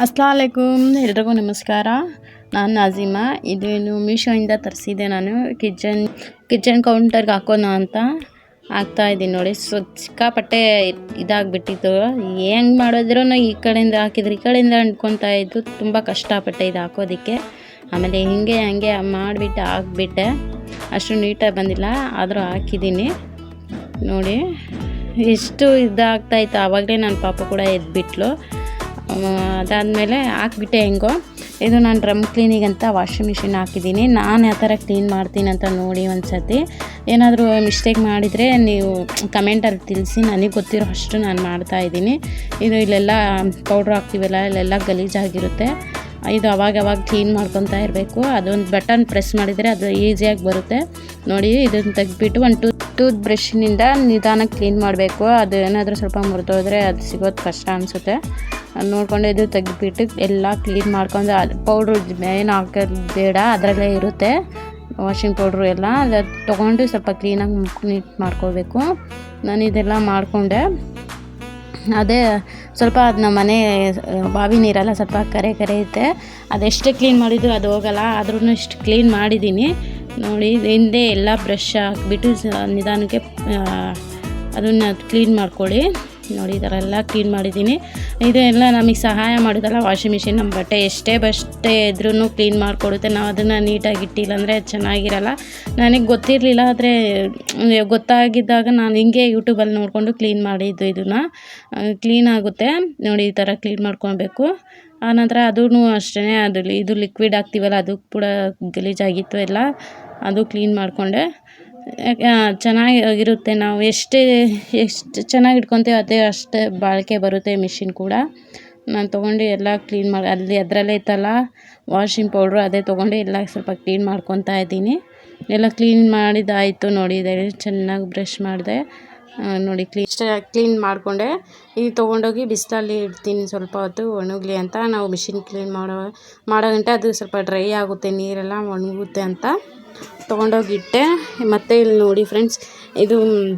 ಅಸ್ಲಾಮಲೈಕುಮ್, ಎಲ್ರಿಗೂ ನಮಸ್ಕಾರ. ನಾನು ನಾಜಿಮಾ. ಇದೇನು ಮೀಶೋಯಿಂದ ತರಿಸಿದೆ. ನಾನು ಕಿಚನ್ ಕೌಂಟರ್ಗೆ ಹಾಕೋಣ ಅಂತ ಹಾಕ್ತಾಯಿದ್ದೀನಿ ನೋಡಿ. ಸಿಕ್ಕಾಪಟ್ಟೆ ಇದಾಗಿಬಿಟ್ಟಿತ್ತು. ಹೆಂಗೆ ಮಾಡಿದ್ರೂ ಈ ಕಡೆಯಿಂದ ಹಾಕಿದ್ರೆ ಈ ಕಡೆಯಿಂದ ಅಂಟ್ಕೊತಾ ಇದ್ದು. ತುಂಬ ಕಷ್ಟಪಟ್ಟೆ ಇದು ಹಾಕೋದಕ್ಕೆ. ಆಮೇಲೆ ಹಂಗೆ ಮಾಡಿಬಿಟ್ಟು ಹಾಕ್ಬಿಟ್ಟೆ. ಅಷ್ಟು ನೀಟಾಗಿ ಬಂದಿಲ್ಲ, ಆದರೂ ಹಾಕಿದ್ದೀನಿ ನೋಡಿ. ಎಷ್ಟು ಇದಾಗ್ತಾಯಿತ್ತು. ಆವಾಗಲೇ ನನ್ನ ಪಾಪ ಕೂಡ ಎದ್ಬಿಟ್ಲು. ಅದಾದಮೇಲೆ ಹಾಕ್ಬಿಟ್ಟೆ ಹೆಂಗೋ. ಇದು ನಾನು ಡ್ರಮ್ ಕ್ಲೀನಿಗೆ ಅಂತ ವಾಷಿಂಗ್ ಮಿಷಿನ್ ಹಾಕಿದ್ದೀನಿ. ನಾನು ಯಾವ ಥರ ಕ್ಲೀನ್ ಮಾಡ್ತೀನಿ ಅಂತ ನೋಡಿ ಒಂದು ಸತಿ. ಏನಾದರೂ ಮಿಸ್ಟೇಕ್ ಮಾಡಿದರೆ ನೀವು ಕಮೆಂಟಲ್ಲಿ ತಿಳಿಸಿ. ನನಗೆ ಗೊತ್ತಿರೋ ಅಷ್ಟು ನಾನು ಮಾಡ್ತಾಯಿದ್ದೀನಿ. ಇಲ್ಲೆಲ್ಲ ಪೌಡ್ರ್ ಹಾಕ್ತೀವಲ್ಲ, ಇಲ್ಲೆಲ್ಲ ಗಲೀಜಾಗಿರುತ್ತೆ. ಇದು ಅವಾಗ ಕ್ಲೀನ್ ಮಾಡ್ಕೊತಾ ಇರಬೇಕು. ಅದೊಂದು ಬಟನ್ ಪ್ರೆಸ್ ಮಾಡಿದರೆ ಅದು ಈಸಿಯಾಗಿ ಬರುತ್ತೆ ನೋಡಿ. ಇದನ್ನು ತೆಗೆದ್ಬಿಟ್ಟು ಒಂದು ಟೂತ್ ಬ್ರಷ್ನಿಂದ ನಿಧಾನಕ್ಕೆ ಕ್ಲೀನ್ ಮಾಡಬೇಕು. ಅದು ಏನಾದರೂ ಸ್ವಲ್ಪ ಮುರಿದೋದ್ರೆ ಅದು ಸಿಗೋದು ಕಷ್ಟ ಅನಿಸುತ್ತೆ. ಅದು ನೋಡಿಕೊಂಡು ಇದು ತೆಗೆದ್ಬಿಟ್ಟು ಎಲ್ಲ ಕ್ಲೀನ್ ಮಾಡ್ಕೊಂಡು, ಪೌಡ್ರು ಏನು ಹಾಕೋದು ಬೇಡ, ಅದರಲ್ಲೇ ಇರುತ್ತೆ ವಾಷಿಂಗ್ ಪೌಡ್ರು ಎಲ್ಲ. ಅದು ತೊಗೊಂಡು ಸ್ವಲ್ಪ ಕ್ಲೀನಾಗಿ ನೀಟ್ ಮಾಡ್ಕೋಬೇಕು. ನಾನು ಇದೆಲ್ಲ ಮಾಡಿಕೊಂಡೆ. ಅದೇ ಸ್ವಲ್ಪ ಅದು ನಮ್ಮ ಮನೆ ಬಾವಿ ನೀರೆಲ್ಲ ಸ್ವಲ್ಪ ಕರೆ ಐತೆ. ಅದೆಷ್ಟೇ ಕ್ಲೀನ್ ಮಾಡಿದ್ರು ಅದು ಹೋಗಲ್ಲ. ಆದ್ರೂ ಇಷ್ಟು ಕ್ಲೀನ್ ಮಾಡಿದ್ದೀನಿ ನೋಡಿ. ಹಿಂದೆ ಎಲ್ಲ ಬ್ರಷ್ ಹಾಕ್ಬಿಟ್ಟು ನಿಧಾನಕ್ಕೆ ಅದನ್ನು ಕ್ಲೀನ್ ಮಾಡ್ಕೊಳ್ಳಿ ನೋಡಿ. ಈ ಥರ ಎಲ್ಲ ಕ್ಲೀನ್ ಮಾಡಿದ್ದೀನಿ. ಇದೆಲ್ಲ ನಮಗೆ ಸಹಾಯ ಮಾಡೋದಲ್ಲ ವಾಷಿಂಗ್ ಮಿಷಿನ್. ನಮ್ಮ ಬಟ್ಟೆ ಎಷ್ಟೇ ಇದ್ರೂ ಕ್ಲೀನ್ ಮಾಡಿಕೊಡುತ್ತೆ. ನಾವು ಅದನ್ನು ನೀಟಾಗಿ ಇಟ್ಟಿಲ್ಲ ಅಂದರೆ ಚೆನ್ನಾಗಿರಲ್ಲ. ನನಗೆ ಗೊತ್ತಿರಲಿಲ್ಲ, ಆದರೆ ಗೊತ್ತಾಗಿದ್ದಾಗ ನಾನು ಹಿಂಗೆ ಯೂಟ್ಯೂಬಲ್ಲಿ ನೋಡಿಕೊಂಡು ಕ್ಲೀನ್ ಮಾಡಿದ್ದು. ಇದನ್ನು ಕ್ಲೀನ್ ಆಗುತ್ತೆ ನೋಡಿ. ಈ ಥರ ಕ್ಲೀನ್ ಮಾಡ್ಕೊಬೇಕು. ಆನಂತರ ಅದೂ ಅಷ್ಟೇ, ಇದು ಲಿಕ್ವಿಡ್ ಹಾಕ್ತೀವಲ್ಲ, ಅದು ಕೂಡ ಗಲೀಜಾಗಿತ್ತು ಎಲ್ಲ. ಅದು ಕ್ಲೀನ್ ಮಾಡಿಕೊಂಡೆ. ಚೆನ್ನಾಗಿರುತ್ತೆ. ನಾವು ಎಷ್ಟು ಚೆನ್ನಾಗಿ ಇಟ್ಕೊತೀವಿ ಅದೇ ಅಷ್ಟೇ ಬಾಳಿಕೆ ಬರುತ್ತೆ ಮಿಷಿನ್ ಕೂಡ. ನಾನು ತೊಗೊಂಡು ಎಲ್ಲ ಕ್ಲೀನ್ ಮಾಡಿ ಅದರಲ್ಲೇ ಇತ್ತಲ್ಲ ವಾಷಿಂಗ್ ಪೌಡ್ರು, ಅದೇ ತೊಗೊಂಡು ಎಲ್ಲ ಸ್ವಲ್ಪ ಕ್ಲೀನ್ ಮಾಡ್ಕೊತಾ ಇದ್ದೀನಿ. ಎಲ್ಲ ಕ್ಲೀನ್ ಮಾಡಿದ್ದಾಯಿತು ನೋಡಿ. ಚೆನ್ನಾಗಿ ಬ್ರಷ್ ಮಾಡಿದೆ ನೋಡಿ. ಕ್ಲೀನ್ ಮಾಡಿಕೊಂಡೆ. ಇದು ತೊಗೊಂಡೋಗಿ ಬಿಸಿಲಲ್ಲಿ ಇಡ್ತೀನಿ ಸ್ವಲ್ಪ ಹೊತ್ತು ಒಣಗಲಿ ಅಂತ. ನಾವು ಮಿಷಿನ್ ಕ್ಲೀನ್ ಮಾಡೋ ಗಂಟೆ ಅದು ಸ್ವಲ್ಪ ಡ್ರೈ ಆಗುತ್ತೆ, ನೀರೆಲ್ಲ ಒಣಗುತ್ತೆ ಅಂತ ತೊಗೊಂಡೋಗಿಟ್ಟೆ. ಮತ್ತು ಇಲ್ಲಿ ನೋಡಿ ಫ್ರೆಂಡ್ಸ್, ಇದು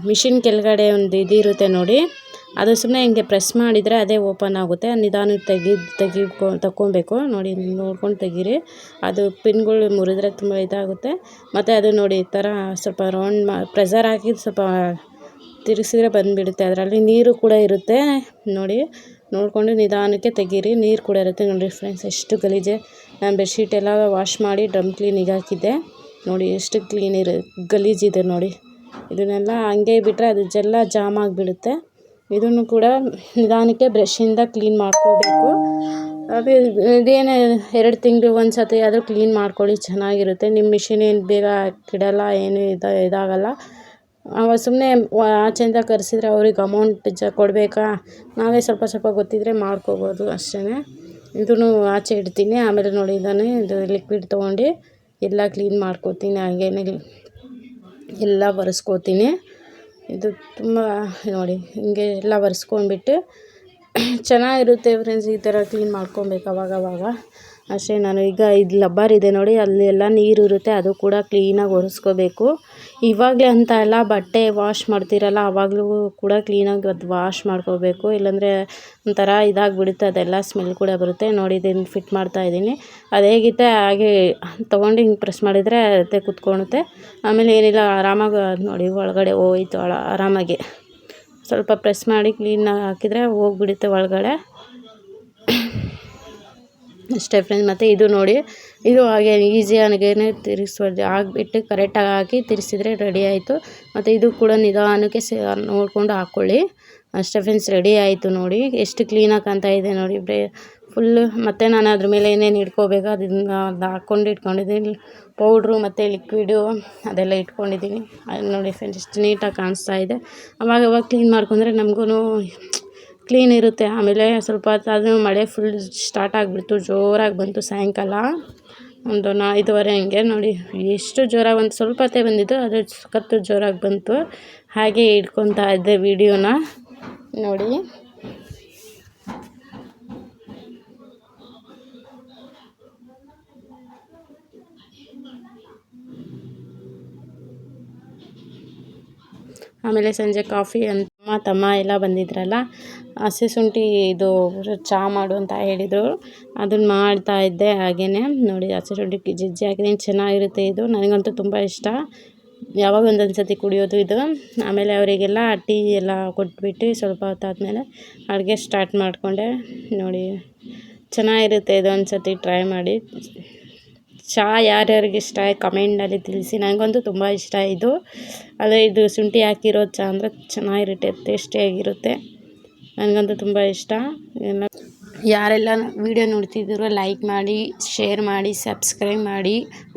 ಮಿಷಿನ್ ಕೆಳಗಡೆ ಒಂದು ಇದಿರುತ್ತೆ ನೋಡಿ. ಅದು ಸುಮ್ಮನೆ ಹಿಂಗೆ ಪ್ರೆಸ್ ಮಾಡಿದರೆ ಅದೇ ಓಪನ್ ಆಗುತ್ತೆ. ನಿಧಾನಕ್ಕೆ ತಗೊಬೇಕು ನೋಡಿ. ನೋಡ್ಕೊಂಡು ತೆಗೀರಿ. ಅದು ಪಿನ್ಗಳು ಮುರಿದ್ರೆ ತುಂಬ ಇದಾಗುತ್ತೆ. ಮತ್ತು ಅದು ನೋಡಿ ಈ ಥರ ಸ್ವಲ್ಪ ರೌಂಡ್ ಪ್ರೆಸರ್ ಹಾಕಿ ಸ್ವಲ್ಪ ತಿರುಗಿಸಿದ್ರೆ ಬಂದುಬಿಡುತ್ತೆ. ಅದರಲ್ಲಿ ನೀರು ಕೂಡ ಇರುತ್ತೆ ನೋಡಿ. ನೋಡಿಕೊಂಡು ನಿಧಾನಕ್ಕೆ ತೆಗೀರಿ. ನೀರು ಕೂಡ ಇರುತ್ತೆ ನೋಡಿ ಫ್ರೆಂಡ್ಸ್. ಎಷ್ಟು ಗಲೀಜೆ. ನಾನು ಬೆಡ್ಶೀಟ್ ಎಲ್ಲ ವಾಶ್ ಮಾಡಿ ಡ್ರಮ್ ಕ್ಲೀನಿಗೆ ಹಾಕಿದ್ದೆ ನೋಡಿ. ಎಷ್ಟು ಗಲೀಜಿದೆ ನೋಡಿ. ಇದನ್ನೆಲ್ಲ ಹಂಗೆ ಬಿಟ್ಟರೆ ಅದು ಎಲ್ಲ ಜಾಮ್ ಆಗಿಬಿಡುತ್ತೆ. ಇದನ್ನು ಕೂಡ ನಿಧಾನಕ್ಕೆ ಬ್ರಷಿಂದ ಕ್ಲೀನ್ ಮಾಡ್ಕೋಬೇಕು. ಇದೇನು 2 ತಿಂಗಳು ಒಂದು ಸತಿ ಆದರೂ ಕ್ಲೀನ್ ಮಾಡ್ಕೊಳ್ಳಿ, ಚೆನ್ನಾಗಿರುತ್ತೆ. ನಿಮ್ಮ ಮಿಷಿನ್ ಏನು ಬೇಗ ಕೆಡಲ್ಲ, ಏನು ಇದಾಗಲ್ಲ. ಅವಾಗ ಸುಮ್ಮನೆ ಆಚೆಯಿಂದ ಕರೆಸಿದ್ರೆ ಅವ್ರಿಗೆ ಅಮೌಂಟ್ ಕೊಡಬೇಕಾ? ನಾವೇ ಸ್ವಲ್ಪ ಗೊತ್ತಿದ್ರೆ ಮಾಡ್ಕೋಬೋದು ಅಷ್ಟೇ. ಇದನ್ನು ಆಚೆ ಇಡ್ತೀನಿ. ಆಮೇಲೆ ನೋಡಿ ಇದು ಲಿಕ್ವಿಡ್ ತೊಗೊಂಡು ಎಲ್ಲ ಕ್ಲೀನ್ ಮಾಡ್ಕೋತೀನಿ. ಹಾಗೇನೆ ಎಲ್ಲ ಒರೆಸ್ಕೋತೀನಿ. ಇದು ತುಂಬ ನೋಡಿ ಹಿಂಗೆ ಎಲ್ಲ ಒರೆಸ್ಕೊಂಡ್ಬಿಟ್ಟು ಚೆನ್ನಾಗಿರುತ್ತೆ ಫ್ರೆಂಡ್ಸ್. ಈ ಥರ ಕ್ಲೀನ್ ಮಾಡ್ಕೊಬೇಕು ಅವಾಗವಾಗ ಅಷ್ಟೇ. ನಾನು ಈಗ ಇದು ಲಬ್ಬರ್ ಇದೆ ನೋಡಿ, ಅಲ್ಲಿ ಎಲ್ಲ ನೀರು ಇರುತ್ತೆ. ಅದು ಕೂಡ ಕ್ಲೀನಾಗಿ ಒರೆಸ್ಕೋಬೇಕು. ಇವಾಗಲೇ ಅಂತ ಎಲ್ಲ ಬಟ್ಟೆ ವಾಶ್ ಮಾಡ್ತೀರಲ್ಲ, ಆವಾಗಲೂ ಕೂಡ ಕ್ಲೀನಾಗಿ ಅದು ವಾಶ್ ಮಾಡ್ಕೋಬೇಕು. ಇಲ್ಲಾಂದರೆ ಒಂಥರ ಇದಾಗಿಬಿಡುತ್ತೆ, ಅದೆಲ್ಲ ಸ್ಮೆಲ್ ಕೂಡ ಬರುತ್ತೆ ನೋಡಿ. ಇದನ್ನು ಫಿಟ್ ಮಾಡ್ತಾಯಿದ್ದೀನಿ. ಅದು ಹೇಗಿತ್ತೆ ಹಾಗೆ ತೊಗೊಂಡು ಹಿಂಗೆ ಪ್ರೆಸ್ ಮಾಡಿದರೆ ಅದೇ ಕುತ್ಕೊಳುತ್ತೆ. ಆಮೇಲೆ ಏನಿಲ್ಲ, ಆರಾಮಾಗಿ ನೋಡಿ ಒಳಗಡೆ ಹೋಯ್ತು ಆರಾಮಾಗಿ. ಸ್ವಲ್ಪ ಪ್ರೆಸ್ ಮಾಡಿ ಕ್ಲೀನಾಗಿ ಹಾಕಿದರೆ ಹೋಗಿಬಿಡುತ್ತೆ ಒಳಗಡೆ ಅಷ್ಟೇ ಫ್ರೆಂಡ್ಸ್. ಮತ್ತು ಇದು ನೋಡಿ, ಇದು ಹಾಗೆ ಈಸಿಯಾಗೇ ತಿರುಗಿಸೋದು ಆಗಿಬಿಟ್ಟು ಕರೆಕ್ಟಾಗಿ ಹಾಕಿ ತಿರ್ಸಿದ್ರೆ ರೆಡಿ ಆಯಿತು. ಮತ್ತು ಇದು ಕೂಡ ನಿಧಾನಕ್ಕೆ ನೋಡಿಕೊಂಡು ಹಾಕ್ಕೊಳ್ಳಿ ಅಷ್ಟೇ ಫ್ರೆಂಡ್ಸ್. ರೆಡಿ ಆಯಿತು ನೋಡಿ. ಎಷ್ಟು ಕ್ಲೀನಾಗಿ ಕಾಣ್ತಾ ಇದೆ ನೋಡಿ ಫುಲ್ಲು. ಮತ್ತು ನಾನು ಅದ್ರ ಮೇಲೆ ಏನೇನು ಇಟ್ಕೋಬೇಕು ಅದನ್ನು ಹಾಕ್ಕೊಂಡು ಇಟ್ಕೊಂಡಿದ್ದೀನಿ. ಪೌಡ್ರು ಮತ್ತು ಲಿಕ್ವಿಡು ಅದೆಲ್ಲ ಇಟ್ಕೊಂಡಿದ್ದೀನಿ. ಅದು ನೋಡಿ ಫ್ರೆಂಡ್ಸ್ ಎಷ್ಟು ನೀಟಾಗಿ ಕಾಣಿಸ್ತಾ ಇದೆ. ಅವಾಗ ಕ್ಲೀನ್ ಮಾಡ್ಕೊಂಡ್ರೆ ನಮಗೂ ಕ್ಲೀನ್ ಇರುತ್ತೆ. ಆಮೇಲೆ ಸ್ವಲ್ಪ ಅದು ಮಳೆ ಫುಲ್ ಸ್ಟಾರ್ಟ್ ಆಗಿಬಿಡ್ತು, ಜೋರಾಗಿ ಬಂತು ಸಾಯಂಕಾಲ ಒಂದು 5:30 ಹಂಗೆ ನೋಡಿ. ಎಷ್ಟು ಜೋರಾಗಿ ಒಂದು ಸ್ವಲ್ಪ ಹೊತ್ತೇ ಬಂದಿದ್ದು, ಅದು ಸಖತ್ತು ಜೋರಾಗಿ ಬಂತು. ಹಾಗೆ ಇಟ್ಕೊತಾ ಇದ್ದೆ ವಿಡಿಯೋನ ನೋಡಿ. ಆಮೇಲೆ ಸಂಜೆ ಕಾಫಿ ಅಂತ ಅಮ್ಮ ತಮ್ಮ ಎಲ್ಲ ಬಂದಿದ್ರಲ್ಲ, ಹಸಿ ಶುಂಠಿ ಇದು ಚಹಾ ಮಾಡು ಅಂತ ಹೇಳಿದರು. ಅದನ್ನು ಮಾಡ್ತಾ ಇದ್ದೆ. ಹಾಗೆಯೇ ನೋಡಿ ಹಸಿ ಶುಂಠಿ ಜಜ್ಜಿ ಹಾಕಿದ್ದೀನಿ. ಚೆನ್ನಾಗಿರುತ್ತೆ ಇದು, ನನಗಂತೂ ತುಂಬ ಇಷ್ಟ. ಯಾವಾಗ ಒಂದೊಂದು ಸತಿ ಕುಡಿಯೋದು ಇದು. ಆಮೇಲೆ ಅವರಿಗೆಲ್ಲ ಟೀ ಎಲ್ಲ ಕೊಟ್ಬಿಟ್ಟು ಸ್ವಲ್ಪ ಹೊತ್ತಾದಮೇಲೆ ಅಡುಗೆ ಸ್ಟಾರ್ಟ್ ಮಾಡಿಕೊಂಡೆ. ನೋಡಿ ಚೆನ್ನಾಗಿರುತ್ತೆ ಇದು, ಒಂದು ಸತಿ ಟ್ರೈ ಮಾಡಿ. ಚಹಾ ಯಾರ್ಯಾರಿಗೆ ಇಷ್ಟ ಕಮೆಂಟ್ನಲ್ಲಿ ತಿಳಿಸಿ. ನನಗಂತೂ ತುಂಬ ಇಷ್ಟ ಇದು. ಅದೇ ಇದು ಶುಂಠಿ ಹಾಕಿರೋ ಚಹಾ ಅಂದರೆ ಚೆನ್ನಾಗಿರುತ್ತೆ, ಟೇಸ್ಟಿಯಾಗಿರುತ್ತೆ. ನನಗಂತೂ ತುಂಬ ಇಷ್ಟ. ಯಾರೆಲ್ಲ ವಿಡಿಯೋ ನೋಡ್ತಿದ್ದೀರೋ ಲೈಕ್ ಮಾಡಿ, ಶೇರ್ ಮಾಡಿ, ಸಬ್ಸ್ಕ್ರೈಬ್ ಮಾಡಿ,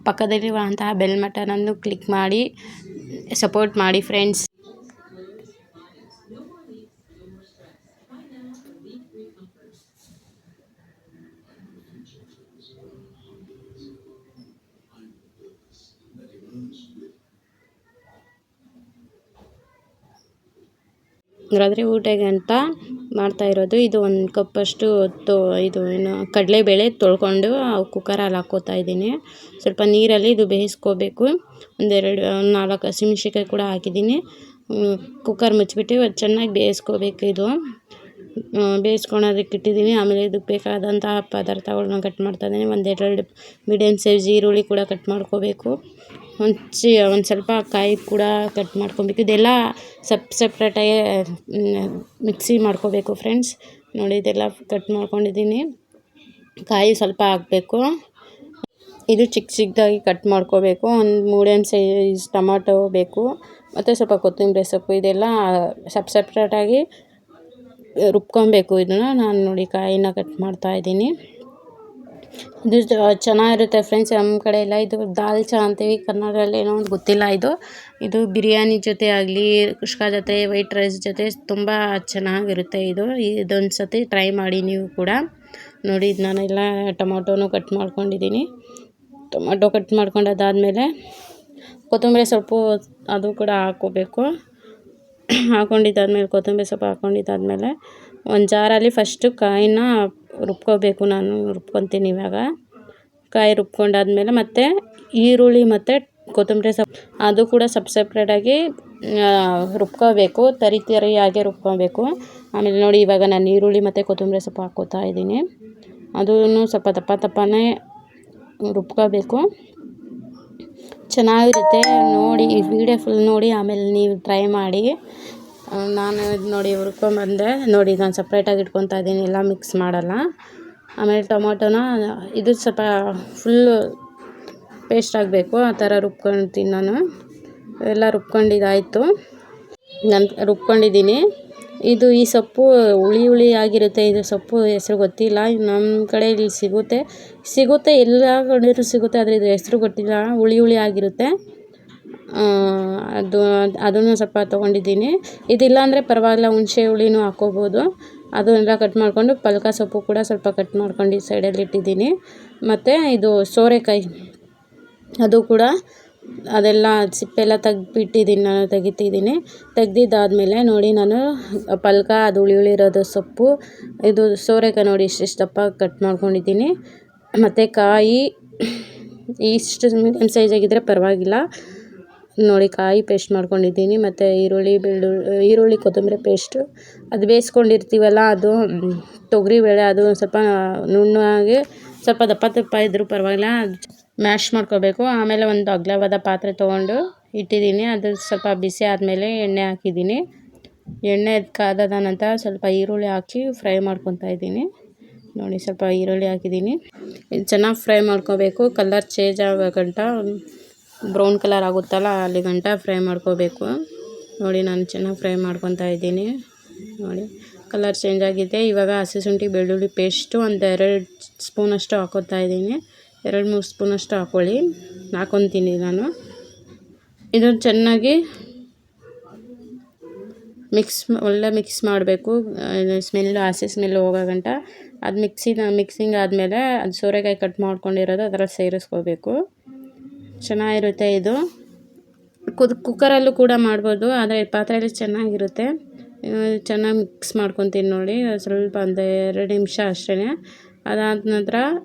ಪಕ್ಕದಲ್ಲಿರುವಂತಹ ಬೆಲ್ ಬಟನನ್ನು ಕ್ಲಿಕ್ ಮಾಡಿ ಸಪೋರ್ಟ್ ಮಾಡಿ ಫ್ರೆಂಡ್ಸ್. ರಾತ್ರಿ ಊಟಕ್ಕೆ ಅಂತ ಮಾಡ್ತಾಯಿರೋದು. ಇದು ಒಂದು ಕಪ್ಪಷ್ಟು ಇದು ಏನು ಕಡಲೆಬೇಳೆ ತೊಳ್ಕೊಂಡು ಕುಕ್ಕರಲ್ಲಿ ಹಾಕ್ಕೋತಾ ಇದ್ದೀನಿ. ಸ್ವಲ್ಪ ನೀರಲ್ಲಿ ಇದು ಬೇಯಿಸ್ಕೋಬೇಕು. 4 ಹಸಿಮೆಣ್ಸಿನ್ಕಾಯಿ ಕೂಡ ಹಾಕಿದ್ದೀನಿ. ಕುಕ್ಕರ್ ಮುಚ್ಚಿಬಿಟ್ಟು ಚೆನ್ನಾಗಿ ಬೇಯಿಸ್ಕೋಬೇಕು. ಇದು ಬೇಯಿಸ್ಕೊಳೋದಕ್ಕೆ ಇಟ್ಟಿದ್ದೀನಿ. ಆಮೇಲೆ ಇದಕ್ಕೆ ಬೇಕಾದಂತಹ ಪದಾರ್ಥಗಳನ್ನ ಕಟ್ ಮಾಡ್ತಾಯಿದ್ದೀನಿ. 1-2 ಮೀಡಿಯಮ್ ಸೈಜ್ ಈರುಳ್ಳಿ ಕೂಡ ಕಟ್ ಮಾಡ್ಕೋಬೇಕು. ಒಂದು ಸ್ವಲ್ಪ ಕಾಯಿ ಕೂಡ ಕಟ್ ಮಾಡ್ಕೊಬೇಕು. ಇದೆಲ್ಲ ಸಪ್ರೇಟಾಗಿ ಮಿಕ್ಸಿ ಮಾಡ್ಕೋಬೇಕು ಫ್ರೆಂಡ್ಸ್. ನೋಡಿ ಇದೆಲ್ಲ ಕಟ್ ಮಾಡ್ಕೊಂಡಿದ್ದೀನಿ. ಕಾಯಿ ಸ್ವಲ್ಪ ಹಾಕಬೇಕು. ಇದು ಚಿಕ್ಕದಾಗಿ ಕಟ್ ಮಾಡ್ಕೋಬೇಕು. ಒಂದು ಮೀಡಿಯಮ್ ಸೈಜ್ ಟೊಮಾಟೊ ಬೇಕು, ಮತ್ತು ಸ್ವಲ್ಪ ಕೊತ್ತಂಬರಿ ಸೊಪ್ಪು. ಇದೆಲ್ಲ ಸಪ್ರೇಟಾಗಿ ರುಬ್ಕೊಬೇಕು. ಇದನ್ನು ನಾನು ನೋಡಿ ಕಾಯಿನ ಕಟ್ ಮಾಡ್ತಾಯಿದ್ದೀನಿ. ಇದು ಚೆನ್ನಾಗಿರುತ್ತೆ ಫ್ರೆಂಡ್ಸ್. ನಮ್ಮ ಕಡೆ ಎಲ್ಲ ಇದು ದಾಲ್ಚಾ ಅಂತೀವಿ, ಕನ್ನಡದಲ್ಲಿ ಏನೋ ಒಂದು ಗೊತ್ತಿಲ್ಲ. ಇದು ಬಿರಿಯಾನಿ ಜೊತೆ ಆಗಲಿ, ಕುಷ್ಕಾ ಜೊತೆ, ವೈಟ್ ರೈಸ್ ಜೊತೆ ತುಂಬ ಚೆನ್ನಾಗಿರುತ್ತೆ. ಇದೊಂದು ಸತಿ ಟ್ರೈ ಮಾಡಿ ನೀವು ಕೂಡ. ನೋಡಿ ಇದು ನಾನೆಲ್ಲ ಟೊಮಾಟೋನು ಕಟ್ ಮಾಡ್ಕೊಂಡಿದ್ದೀನಿ. ಟೊಮಾಟೊ ಕಟ್ ಮಾಡ್ಕೊಂಡಾದ್ಮೇಲೆ ಕೊತ್ತಂಬರಿ ಸೊಪ್ಪು ಅದು ಕೂಡ ಹಾಕ್ಕೋಬೇಕು. ಹಾಕ್ಕೊಂಡಿದ್ದಾದ್ಮೇಲೆ ಕೊತ್ತಂಬರಿ ಸೊಪ್ಪು ಹಾಕ್ಕೊಂಡಿದ್ದಾದ್ಮೇಲೆ ಒಂದು ಜಾರಲ್ಲಿ ಫಸ್ಟು ಕಾಯಿನ ರುಬ್ಕೋಬೇಕು. ನಾನು ರುಬ್ಕೊತೀನಿ ಇವಾಗ. ಕಾಯಿ ರುಬ್ಕೊಂಡಾದ್ಮೇಲೆ ಮತ್ತು ಈರುಳ್ಳಿ ಮತ್ತು ಕೊತ್ತಂಬರಿ ಸೊಪ್ಪು ಅದು ಕೂಡ ಸಪ್ರೇಟಾಗಿ ರುಬ್ಕೋಬೇಕು. ತರಿಯಾಗಿ ರುಬ್ಕೋಬೇಕು. ಆಮೇಲೆ ನೋಡಿ ಇವಾಗ ನಾನು ಈರುಳ್ಳಿ ಮತ್ತು ಕೊತ್ತಂಬರಿ ಸೊಪ್ಪು ಹಾಕ್ಕೋತಾ ಇದ್ದೀನಿ. ಅದನ್ನು ಸ್ವಲ್ಪ ದಪ್ಪನೇ ರುಬ್ಕೋಬೇಕು. ಚೆನ್ನಾಗಿರುತ್ತೆ. ನೋಡಿ ಈ ವಿಡಿಯೋ ಫುಲ್ ನೋಡಿ, ಆಮೇಲೆ ನೀವು ಟ್ರೈ ಮಾಡಿ. ನಾನು ಇದು ನೋಡಿ ಹುರ್ಕೊಂಬಂದೆ. ನೋಡಿ ನಾನು ಸಪ್ರೇಟಾಗಿ ಇಟ್ಕೊತಾ ಇದ್ದೀನಿ, ಎಲ್ಲ ಮಿಕ್ಸ್ ಮಾಡಲ್ಲ. ಆಮೇಲೆ ಟೊಮೊಟೊನ ಇದು ಸ್ವಲ್ಪ ಫುಲ್ಲು ಪೇಸ್ಟ್ ಆಗಬೇಕು, ಆ ಥರ ರುಬ್ಕೊಳ್ತೀನಿ ನಾನು. ಎಲ್ಲ ರುಬ್ಕೊಂಡಿದ್ದಾಯಿತು. ನಾನು ರುಬ್ಕೊಂಡಿದ್ದೀನಿ. ಈ ಸೊಪ್ಪು ಹುಳಿ ಆಗಿರುತ್ತೆ. ಇದು ಸೊಪ್ಪು ಹೆಸರು ಗೊತ್ತಿಲ್ಲ. ನಮ್ಮ ಕಡೆ ಇಲ್ಲಿ ಸಿಗುತ್ತೆ ಎಲ್ಲ ಕಡೆಯೂ ಸಿಗುತ್ತೆ, ಆದರೆ ಇದು ಹೆಸರು ಗೊತ್ತಿಲ್ಲ. ಹುಳಿ ಆಗಿರುತ್ತೆ. ಅದನ್ನು ಸ್ವಲ್ಪ ತೊಗೊಂಡಿದ್ದೀನಿ. ಇದಿಲ್ಲ ಅಂದರೆ ಪರವಾಗಿಲ್ಲ, ಹುಣಸೆ ಹುಳಿನೂ ಹಾಕ್ಕೋಬೋದು. ಅದನ್ನೆಲ್ಲ ಕಟ್ ಮಾಡಿಕೊಂಡು ಪಲ್ಕ ಸೊಪ್ಪು ಕೂಡ ಸ್ವಲ್ಪ ಕಟ್ ಮಾಡ್ಕೊಂಡು ಸೈಡಲ್ಲಿ ಇಟ್ಟಿದ್ದೀನಿ. ಮತ್ತು ಇದು ಸೋರೆಕಾಯಿ ಅದು ಕೂಡ ಅದೆಲ್ಲ ಸಿಪ್ಪೆಲ್ಲ ತೆಗ್ದಿಟ್ಟಿದ್ದೀನಿ. ನಾನು ತೆಗ್ದಿದ್ದಾದಮೇಲೆ ನೋಡಿ ನಾನು ಪಲ್ಕ ಅದು ಹುಳಿ ಇರೋದು ಸೊಪ್ಪು, ಇದು ಸೋರೆಕಾಯಿ ನೋಡಿ ಇಷ್ಟು ದಪ್ಪ ಕಟ್ ಮಾಡ್ಕೊಂಡಿದ್ದೀನಿ. ಮತ್ತು ಕಾಯಿ ಇಷ್ಟು ಮೀಡಿಯಮ್ ಸೈಜಾಗಿದ್ದರೆ ಪರವಾಗಿಲ್ಲ. ನೋಡಿ ಕಾಯಿ ಪೇಸ್ಟ್ ಮಾಡ್ಕೊಂಡಿದ್ದೀನಿ. ಮತ್ತು ಈರುಳ್ಳಿ ಕೊತ್ತಂಬರಿ ಪೇಸ್ಟು ಅದು ಬೇಯಿಸ್ಕೊಂಡಿರ್ತೀವಲ್ಲ, ಅದು ತೊಗರಿಬೇಳೆ ಅದು ಸ್ವಲ್ಪ ನುಣ್ಣಗೆ ಸ್ವಲ್ಪ ದಪ್ಪ ಇದ್ದರೂ ಪರವಾಗಿಲ್ಲ, ಮ್ಯಾಶ್ ಮಾಡ್ಕೋಬೇಕು. ಆಮೇಲೆ ಒಂದು ಅಗಲವಾದ ಪಾತ್ರೆ ತೊಗೊಂಡು ಇಟ್ಟಿದ್ದೀನಿ. ಅದು ಸ್ವಲ್ಪ ಬಿಸಿ ಆದಮೇಲೆ ಎಣ್ಣೆ ಹಾಕಿದ್ದೀನಿ. ಎಣ್ಣೆ ಕಾದಾದ ನಂತರ ಸ್ವಲ್ಪ ಈರುಳ್ಳಿ ಹಾಕಿ ಫ್ರೈ ಮಾಡ್ಕೊತಾ ಇದ್ದೀನಿ. ನೋಡಿ ಸ್ವಲ್ಪ ಈರುಳ್ಳಿ ಹಾಕಿದ್ದೀನಿ. ಚೆನ್ನಾಗಿ ಫ್ರೈ ಮಾಡ್ಕೋಬೇಕು. ಕಲರ್ ಚೇಂಜ್ ಆಗೋ ಗಂಟ, ಬ್ರೌನ್ ಕಲರ್ ಆಗುತ್ತಲ್ಲ ಅಲ್ಲಿ ಗಂಟ ಫ್ರೈ ಮಾಡ್ಕೋಬೇಕು. ನೋಡಿ ನಾನು ಚೆನ್ನಾಗಿ ಫ್ರೈ ಮಾಡ್ಕೊತಾ ಇದ್ದೀನಿ. ನೋಡಿ ಕಲರ್ ಚೇಂಜ್ ಆಗಿದೆ. ಇವಾಗ ಹಸಿ ಶುಂಠಿ ಬೆಳ್ಳುಳ್ಳಿ ಪೇಸ್ಟು ಒಂದು 2 ಸ್ಪೂನಷ್ಟು ಹಾಕೋತಾ ಇದ್ದೀನಿ. 2-3 ಸ್ಪೂನಷ್ಟು ಹಾಕ್ಕೊತೀನಿ ನಾನು. ಇದನ್ನು ಚೆನ್ನಾಗಿ ಒಳ್ಳೆ ಮಿಕ್ಸ್ ಮಾಡಬೇಕು. ಹಸಿ ಸ್ಮೆಲ್ ಹೋಗೋ ಗಂಟ. ಅದು ಮಿಕ್ಸಿಂಗ್ ಆದಮೇಲೆ ಅದು ಸೋರೆಕಾಯಿ ಕಟ್ ಮಾಡ್ಕೊಂಡಿರೋದು ಅದರಲ್ಲಿ ಸೇರಿಸ್ಕೋಬೇಕು. ಚೆನ್ನಾಗಿರುತ್ತೆ ಇದು. ಕುಕ್ಕರಲ್ಲೂ ಕೂಡ ಮಾಡ್ಬೋದು, ಆದರೆ ಪಾತ್ರೆಯಲ್ಲಿ ಚೆನ್ನಾಗಿರುತ್ತೆ. ಚೆನ್ನಾಗಿ ಮಿಕ್ಸ್ ಮಾಡ್ಕೊತೀನಿ ನೋಡಿ. ಸ್ವಲ್ಪ ಒಂದು 2 ನಿಮಿಷ ಅಷ್ಟೇ. ಅದಾದ ನಂತರ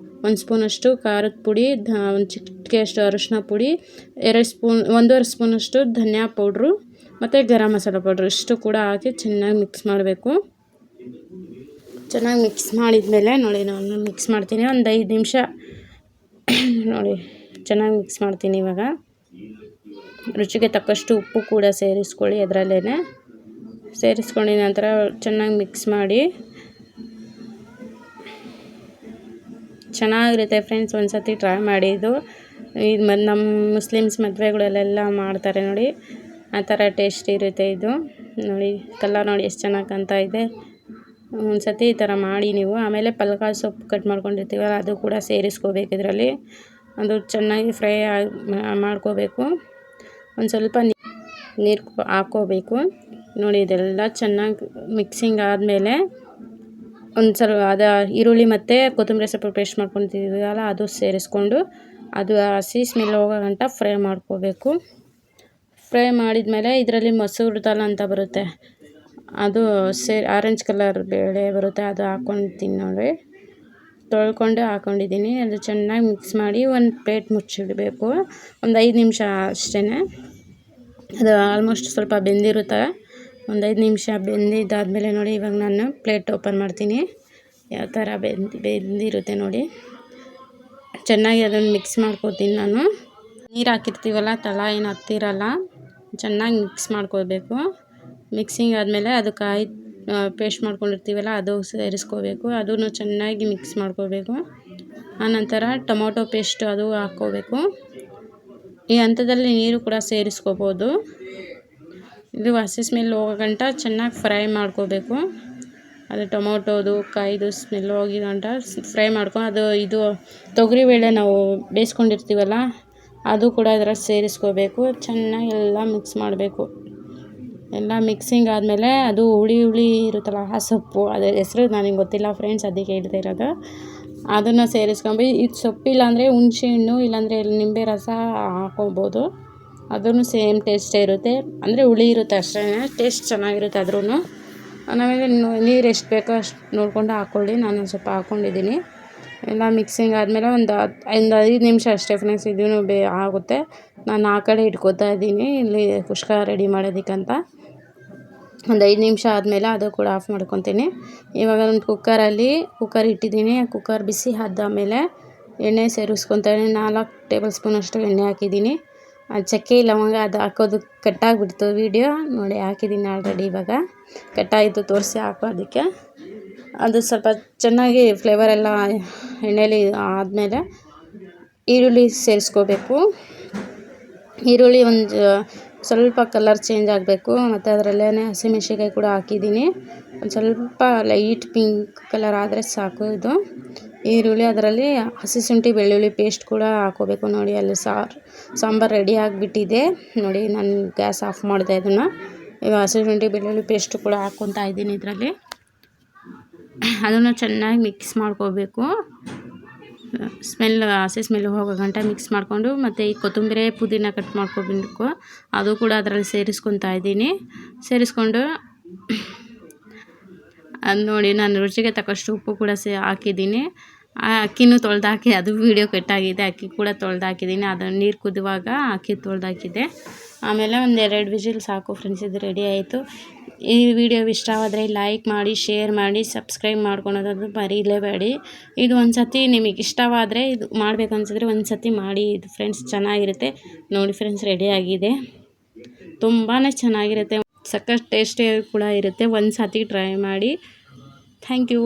1 ಸ್ಪೂನಷ್ಟು ಖಾರದ ಪುಡಿ, ಒಂದು ಚಿಟಿಕೆಯಷ್ಟು ಅರಿಶಿನ ಪುಡಿ, 1.5 ಸ್ಪೂನಷ್ಟು ಧನಿಯಾ ಪೌಡ್ರು ಮತ್ತು ಗರಂ ಮಸಾಲ ಪೌಡ್ರ್ ಇಷ್ಟು ಕೂಡ ಹಾಕಿ ಚೆನ್ನಾಗಿ ಮಿಕ್ಸ್ ಮಾಡಬೇಕು. ಚೆನ್ನಾಗಿ ಮಿಕ್ಸ್ ಮಾಡಿದ್ಮೇಲೆ ನೋಡಿ ನಾನು ಮಿಕ್ಸ್ ಮಾಡ್ತೀನಿ ಒಂದು 5 ನಿಮಿಷ. ನೋಡಿ ಚೆನ್ನಾಗಿ ಮಿಕ್ಸ್ ಮಾಡ್ತೀನಿ. ಇವಾಗ ರುಚಿಗೆ ತಕ್ಕಷ್ಟು ಉಪ್ಪು ಕೂಡ ಸೇರಿಸ್ಕೊಳ್ಳಿ. ಅದರಲ್ಲೇ ಸೇರಿಸ್ಕೊಂಡಿದ ನಂತರ ಚೆನ್ನಾಗಿ ಮಿಕ್ಸ್ ಮಾಡಿ. ಚೆನ್ನಾಗಿರುತ್ತೆ ಫ್ರೆಂಡ್ಸ್, ಒಂದು ಸತಿ ಟ್ರೈ ಮಾಡಿ. ಇದು ನಮ್ಮ ಮುಸ್ಲಿಮ್ಸ್ ಮದುವೆಗಳಲ್ಲೆಲ್ಲ ಮಾಡ್ತಾರೆ ನೋಡಿ, ಆ ಥರ ಟೇಸ್ಟ್ ಇರುತ್ತೆ ಇದು. ನೋಡಿ ಕಲರ್ ನೋಡಿ ಎಷ್ಟು ಚೆನ್ನಾಗಿ ಕಾಣ್ತಾ ಇದೆ. ಒಂದು ಸತಿ ಈ ಥರ ಮಾಡಿ ನೀವು. ಆಮೇಲೆ ಪಲ್ಕ ಸೊಪ್ಪು ಕಟ್ ಮಾಡ್ಕೊಂಡಿರ್ತೀವಲ್ಲ ಅದು ಕೂಡ ಸೇರಿಸ್ಕೋಬೇಕು ಇದರಲ್ಲಿ. ಅದು ಚೆನ್ನಾಗಿ ಫ್ರೈ ಮಾಡ್ಕೋಬೇಕು. ಒಂದು ಸ್ವಲ್ಪ ನೀರು ಹಾಕ್ಕೋಬೇಕು. ನೋಡಿ ಇದೆಲ್ಲ ಚೆನ್ನಾಗಿ ಮಿಕ್ಸಿಂಗ್ ಆದಮೇಲೆ ಒಂದು ಸ್ವಲ್ಪ ಈರುಳ್ಳಿ ಮತ್ತು ಕೊತ್ತಂಬರಿ ಸೊಪ್ಪು ಪೇಸ್ಟ್ ಮಾಡ್ಕೊತಿದ್ದೀವಲ್ಲ ಅದು ಸೇರಿಸ್ಕೊಂಡು ಅದು ಹಸಿ ಸ್ಮೆಲ್ ಹೋಗೋ ಗಂಟ ಫ್ರೈ ಮಾಡ್ಕೋಬೇಕು. ಫ್ರೈ ಮಾಡಿದ್ಮೇಲೆ ಇದರಲ್ಲಿ ಮಸೂರ್ ದಾಲ್ ಅಂತ ಬರುತ್ತೆ, ಅದು ಆರೆಂಜ್ ಕಲರ್ ಬೇಳೆ ಬರುತ್ತೆ, ಅದು ಹಾಕ್ಕೊಳ್ತೀನಿ ನೋಡಿ. ತೊಳ್ಕೊಂಡು ಹಾಕ್ಕೊಂಡಿದ್ದೀನಿ. ಅದು ಚೆನ್ನಾಗಿ ಮಿಕ್ಸ್ ಮಾಡಿ ಒಂದು ಪ್ಲೇಟ್ ಮುಚ್ಚಿಡಬೇಕು. ಒಂದು 5 ನಿಮಿಷ ಅಷ್ಟೇ. ಅದು ಆಲ್ಮೋಸ್ಟ್ ಸ್ವಲ್ಪ ಬೆಂದಿರುತ್ತೆ. ಒಂದು 5 ನಿಮಿಷ ಬೆಂದಿದ್ದಾದಮೇಲೆ ನೋಡಿ ಇವಾಗ ನಾನು ಪ್ಲೇಟ್ ಓಪನ್ ಮಾಡ್ತೀನಿ. ಯಾವ ಥರ ಬೆಂದಿರುತ್ತೆ ನೋಡಿ. ಚೆನ್ನಾಗಿ ಅದನ್ನು ಮಿಕ್ಸ್ ಮಾಡ್ಕೋತೀನಿ ನಾನು. ನೀರು ಹಾಕಿರ್ತೀವಲ್ಲ ತಳ ಏನು ಹತ್ತಿರಲ್ಲ, ಚೆನ್ನಾಗಿ ಮಿಕ್ಸ್ ಮಾಡ್ಕೋಬೇಕು. ಮಿಕ್ಸಿಂಗ್ ಆದಮೇಲೆ ಅದು ಕಾಯಿ ಪೇಸ್ಟ್ ಮಾಡ್ಕೊಂಡಿರ್ತೀವಲ್ಲ ಅದು ಸೇರಿಸ್ಕೋಬೇಕು. ಅದನ್ನು ಚೆನ್ನಾಗಿ ಮಿಕ್ಸ್ ಮಾಡ್ಕೋಬೇಕು. ಆನಂತರ ಟೊಮೊಟೊ ಪೇಸ್ಟ್ ಅದು ಹಾಕ್ಕೋಬೇಕು. ಈ ಹಂತದಲ್ಲಿ ನೀರು ಕೂಡ ಸೇರಿಸ್ಕೋಬೋದು. ಇದು ಹಸಿ ಸ್ಮೆಲ್ ಹೋಗೋ ಗಂಟ ಚೆನ್ನಾಗಿ ಫ್ರೈ ಮಾಡ್ಕೋಬೇಕು. ಅದು ಟೊಮೊಟೊದು ಕಾಯ್ದು ಸ್ಮೆಲ್ ಹೋಗಿ ಗಂಟ ಫ್ರೈ ಮಾಡ್ಕೊಂಡು ಇದು ತೊಗರಿಬೇಳೆ ನಾವು ಬೇಯಿಸ್ಕೊಂಡಿರ್ತೀವಲ್ಲ ಅದು ಕೂಡ ಇದರಲ್ಲಿ ಸೇರಿಸ್ಕೋಬೇಕು. ಚೆನ್ನಾಗಿ ಎಲ್ಲ ಮಿಕ್ಸ್ ಮಾಡಬೇಕು. ಎಲ್ಲ ಮಿಕ್ಸಿಂಗ್ ಆದಮೇಲೆ ಅದು ಹುಳಿ ಇರುತ್ತಲ್ಲ ಆ ಸೊಪ್ಪು, ಅದರ ಹೆಸರು ನನಗೆ ಗೊತ್ತಿಲ್ಲ ಫ್ರೆಂಡ್ಸ್, ಅದಕ್ಕೆ ಹೇಳ್ತಾ ಇರೋದು. ಅದನ್ನು ಸೇರಿಸ್ಕೊಂಡು ಇದು ಸೊಪ್ಪಿಲ್ಲ ಅಂದರೆ ಹುಣಸೆ ಹಣ್ಣು ಇಲ್ಲಾಂದರೆ ನಿಂಬೆ ರಸ ಹಾಕ್ಕೊಬೋದು. ಅದನ್ನು ಸೇಮ್ ಟೇಸ್ಟೇ ಇರುತ್ತೆ, ಅಂದರೆ ಹುಳಿ ಇರುತ್ತೆ ಅಷ್ಟೇ, ಟೇಸ್ಟ್ ಚೆನ್ನಾಗಿರುತ್ತೆ. ಆದ್ರೂ ಆಮೇಲೆ ನೀರು ಎಷ್ಟು ಬೇಕೋ ಅಷ್ಟು ನೋಡಿಕೊಂಡು ಹಾಕ್ಕೊಳ್ಳಿ. ನಾನು ಸ್ವಲ್ಪ ಹಾಕ್ಕೊಂಡಿದ್ದೀನಿ. ಎಲ್ಲ ಮಿಕ್ಸಿಂಗ್ ಆದಮೇಲೆ ಒಂದು 5 ನಿಮಿಷ ಅಷ್ಟೇ ಫ್ರೆಂಡ್ಸ್, ಇದೂ ಆಗುತ್ತೆ. ನಾನು ಆ ಕಡೆ ಇಟ್ಕೋತಾ ಇದ್ದೀನಿ ಇಲ್ಲಿ ಕುಷ್ಕ ರೆಡಿ ಮಾಡೋದಕ್ಕಂತ. ಒಂದು 5 ನಿಮಿಷ ಆದಮೇಲೆ ಅದು ಕೂಡ ಆಫ್ ಮಾಡ್ಕೊತೀನಿ. ಇವಾಗ ಒಂದು ಕುಕ್ಕರ್ ಇಟ್ಟಿದ್ದೀನಿ. ಕುಕ್ಕರ್ ಬಿಸಿ ಆದಮೇಲೆ ಎಣ್ಣೆ ಸೇರಿಸ್ಕೊತೀನಿ. 4 ಟೇಬಲ್ ಸ್ಪೂನ್ ಅಷ್ಟು ಎಣ್ಣೆ ಹಾಕಿದ್ದೀನಿ. ಚಕ್ಕೆ ಲವಂಗ ಅದು ಹಾಕೋದು ಕಟ್ಟಾಗಿಬಿಡ್ತು ವೀಡಿಯೋ ನೋಡಿ, ಹಾಕಿದ್ದೀನಿ ಆಲ್ರೆಡಿ. ಇವಾಗ ಕಟ್ಟಾಯಿತು ತೋರಿಸಿ ಹಾಕೋದಕ್ಕೆ. ಅದು ಸ್ವಲ್ಪ ಚೆನ್ನಾಗಿ ಫ್ಲೇವರೆಲ್ಲ ಎಣ್ಣೆಲಿ ಆದಮೇಲೆ ಈರುಳ್ಳಿ ಸೇರಿಸ್ಕೋಬೇಕು. ಈರುಳ್ಳಿ ಒಂದು ಸ್ವಲ್ಪ ಕಲರ್ ಚೇಂಜ್ ಆಗಬೇಕು. ಮತ್ತು ಅದರಲ್ಲೇ ಹಸಿಮೆಣ್ಸಿನ್ಕಾಯಿ ಕೂಡ ಹಾಕಿದ್ದೀನಿ. ಒಂದು ಸ್ವಲ್ಪ ಲೈಟ್ ಪಿಂಕ್ ಕಲರ್ ಆದರೆ ಸಾಕು ಇದು ಈರುಳ್ಳಿ. ಅದರಲ್ಲಿ ಹಸಿ ಶುಂಠಿ ಬೆಳ್ಳುಳ್ಳಿ ಪೇಸ್ಟ್ ಕೂಡ ಹಾಕೋಬೇಕು. ನೋಡಿ ಅಲ್ಲಿ ಸಾಂಬಾರು ರೆಡಿ ಆಗಿಬಿಟ್ಟಿದೆ ನೋಡಿ. ನಾನು ಗ್ಯಾಸ್ ಆಫ್ ಮಾಡಿದೆ ಅದನ್ನು. ಇವಾಗ ಹಸಿ ಶುಂಠಿ ಬೆಳ್ಳುಳ್ಳಿ ಪೇಸ್ಟ್ ಕೂಡ ಹಾಕ್ಕೊತಾ ಇದ್ದೀನಿ ಇದರಲ್ಲಿ. ಅದನ್ನು ಚೆನ್ನಾಗಿ ಮಿಕ್ಸ್ ಮಾಡ್ಕೋಬೇಕು. ಹಸಿ ಸ್ಮೆಲ್ ಹೋಗೋ ಗಂಟ ಮಿಕ್ಸ್ ಮಾಡಿಕೊಂಡು, ಮತ್ತು ಈ ಕೊತ್ತಂಬರಿ ಪುದೀನ ಕಟ್ ಮಾಡ್ಕೊಬೇಕು, ಅದು ಕೂಡ ಅದರಲ್ಲಿ ಸೇರಿಸ್ಕೊತಾ ಇದ್ದೀನಿ. ಸೇರಿಸ್ಕೊಂಡು ಅದು ನೋಡಿ ನಾನು ರುಚಿಗೆ ತಕ್ಕಷ್ಟು ಉಪ್ಪು ಕೂಡ ಹಾಕಿದ್ದೀನಿ. ಆ ಅಕ್ಕಿನೂ ತೊಳೆದಾಕಿ, ಅದು ವೀಡಿಯೋ ಕಟ್ಟಾಗಿದೆ. ಅಕ್ಕಿ ಕೂಡ ತೊಳೆದಾಕಿದ್ದೀನಿ. ಅದನ್ನು ನೀರು ಕುದಿಯುವಾಗ ಅಕ್ಕಿ ತೊಳೆದಾಕಿದ್ದೆ. ಆಮೇಲೆ ಒಂದು 2 ವಿಜಿಲ್ ಸಾಕು ಫ್ರೆಂಡ್ಸ್, ಇದು ರೆಡಿ ಆಯಿತು. ಈ ವಿಡಿಯೋ ಇಷ್ಟವಾದರೆ ಲೈಕ್ ಮಾಡಿ, ಶೇರ್ ಮಾಡಿ, ಸಬ್ಸ್ಕ್ರೈಬ್ ಮಾಡ್ಕೊಳೋದು ಮರೀಲೇಬೇಡಿ. ಇದು ಒಂದು ಸತಿ ನಿಮಗೆ ಇಷ್ಟವಾದರೆ, ಇದು ಮಾಡಬೇಕು ಅನಿಸಿದ್ರೆ ಒಂದು ಸತಿ ಮಾಡಿ. ಇದು ಫ್ರೆಂಡ್ಸ್ ಚೆನ್ನಾಗಿರುತ್ತೆ ನೋಡಿ. ಫ್ರೆಂಡ್ಸ್ ರೆಡಿಯಾಗಿದೆ, ತುಂಬಾ ಚೆನ್ನಾಗಿರುತ್ತೆ, ಸಖತ್ ಟೇಸ್ಟಿ ಕೂಡ ಇರುತ್ತೆ. ಒಂದು ಸತಿ ಟ್ರೈ ಮಾಡಿ. Thank you.